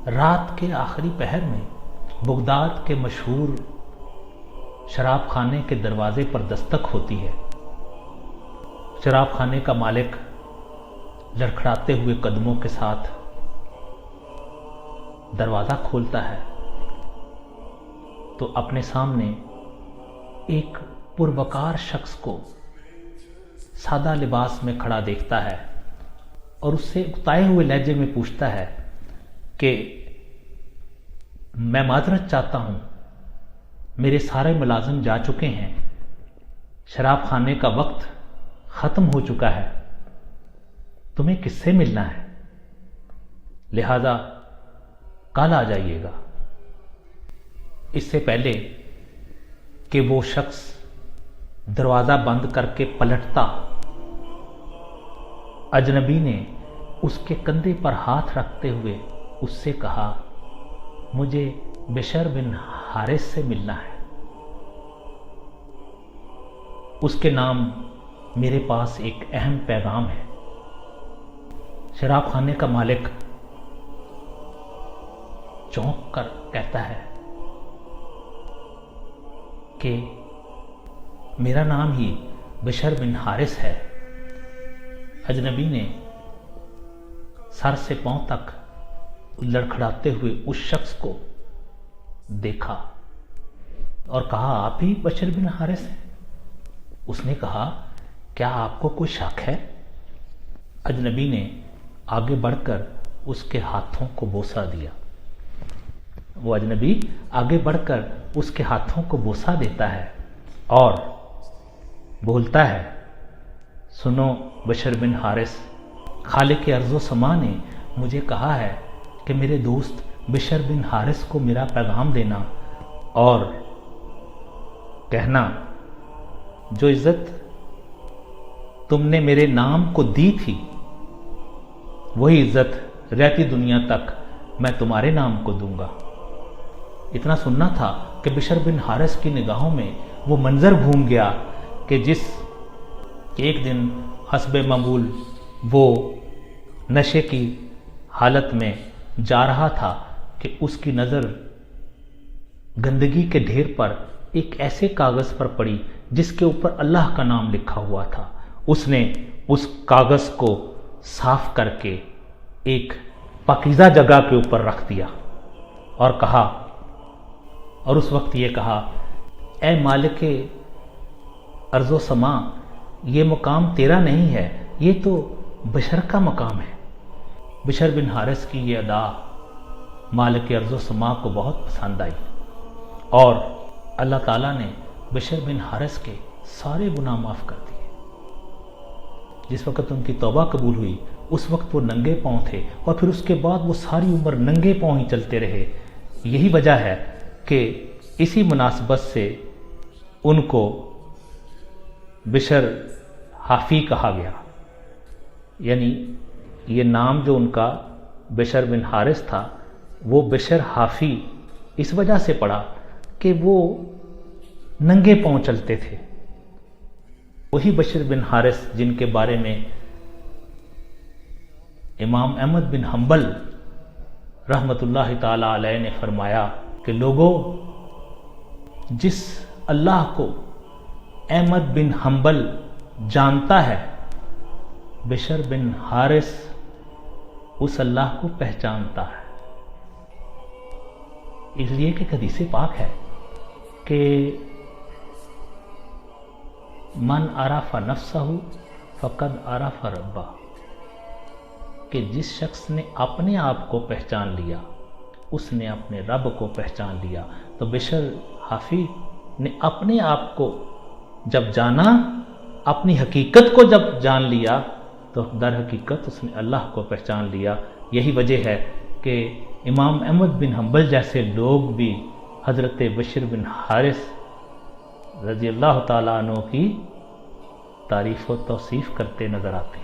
رات کے آخری پہر میں بغداد کے مشہور شراب خانے کے دروازے پر دستک ہوتی ہے۔ شراب خانے کا مالک لڑکھڑاتے ہوئے قدموں کے ساتھ دروازہ کھولتا ہے تو اپنے سامنے ایک پروقار شخص کو سادہ لباس میں کھڑا دیکھتا ہے اور اس سے اکتائے ہوئے لہجے میں پوچھتا ہے کہ میں معذرت چاہتا ہوں، میرے سارے ملازم جا چکے ہیں، شراب خانے کا وقت ختم ہو چکا ہے، تمہیں کس سے ملنا ہے؟ لہذا کل آ جائیے گا۔ اس سے پہلے کہ وہ شخص دروازہ بند کر کے پلٹتا، اجنبی نے اس کے کندھے پر ہاتھ رکھتے ہوئے اس سے کہا، مجھے بشر بن حارث سے ملنا ہے، اس کے نام میرے پاس ایک اہم پیغام ہے۔ شراب خانے کا مالک چونک کر کہتا ہے کہ میرا نام ہی بشر بن حارث ہے۔ اجنبی نے سر سے پاؤں تک لڑکھڑاتے ہوئے اس شخص کو دیکھا اور کہا، آپ ہی بشر بن حارث ہیں؟ اس نے کہا، کیا آپ کو کوئی شک ہے؟ اجنبی نے آگے بڑھ کر اس کے ہاتھوں کو بوسہ دیا۔ وہ اجنبی آگے بڑھ کر اس کے ہاتھوں کو بوسہ دیتا ہے اور بولتا ہے، سنو بشر بن حارث، خالق ارض و سما نے مجھے کہا ہے کہ میرے دوست بشر بن حارث کو میرا پیغام دینا اور کہنا، جو عزت تم نے میرے نام کو دی تھی وہی عزت رہتی دنیا تک میں تمہارے نام کو دوں گا۔ اتنا سننا تھا کہ بشر بن حارث کی نگاہوں میں وہ منظر گھوم گیا کہ جس ایک دن حسب معمول وہ نشے کی حالت میں جا رہا تھا کہ اس کی نظر گندگی کے ڈھیر پر ایک ایسے کاغذ پر پڑی جس کے اوپر اللہ کا نام لکھا ہوا تھا۔ اس نے اس کاغذ کو صاف کر کے ایک پاکیزہ جگہ کے اوپر رکھ دیا اور کہا، اور اس وقت یہ کہا، اے مالک ارض و سما، یہ مقام تیرا نہیں ہے، یہ تو بشر کا مقام ہے۔ بشر بن حارث کی یہ ادا مالک ارض و سما کو بہت پسند آئی اور اللہ تعالیٰ نے بشر بن حارث کے سارے گناہ معاف کر دیے۔ جس وقت ان کی توبہ قبول ہوئی اس وقت وہ ننگے پاؤں تھے اور پھر اس کے بعد وہ ساری عمر ننگے پاؤں ہی چلتے رہے۔ یہی وجہ ہے کہ اسی مناسبت سے ان کو بشر حافی کہا گیا، یعنی یہ نام جو ان کا بشر بن حارث تھا وہ بشر حافی اس وجہ سے پڑا کہ وہ ننگے پاؤں چلتے تھے۔ وہی بشر بن حارث جن کے بارے میں امام احمد بن حنبل رحمۃ اللہ تعالی علیہ نے فرمایا کہ لوگوں، جس اللہ کو احمد بن حنبل جانتا ہے، بشر بن حارث اس اللہ کو پہچانتا ہے۔ اس لیے کہ حدیث پاک ہے کہ من عرف نفسہ فقد عرف ربہ، کہ جس شخص نے اپنے آپ کو پہچان لیا اس نے اپنے رب کو پہچان لیا۔ تو بشر حافی نے اپنے آپ کو جب جانا، اپنی حقیقت کو جب جان لیا تو در حقیقت اس نے اللہ کو پہچان لیا۔ یہی وجہ ہے کہ امام احمد بن حنبل جیسے لوگ بھی حضرت بشر بن حارث رضی اللہ تعالیٰ عنہ کی تعریف و توصیف کرتے نظر آتے ہیں۔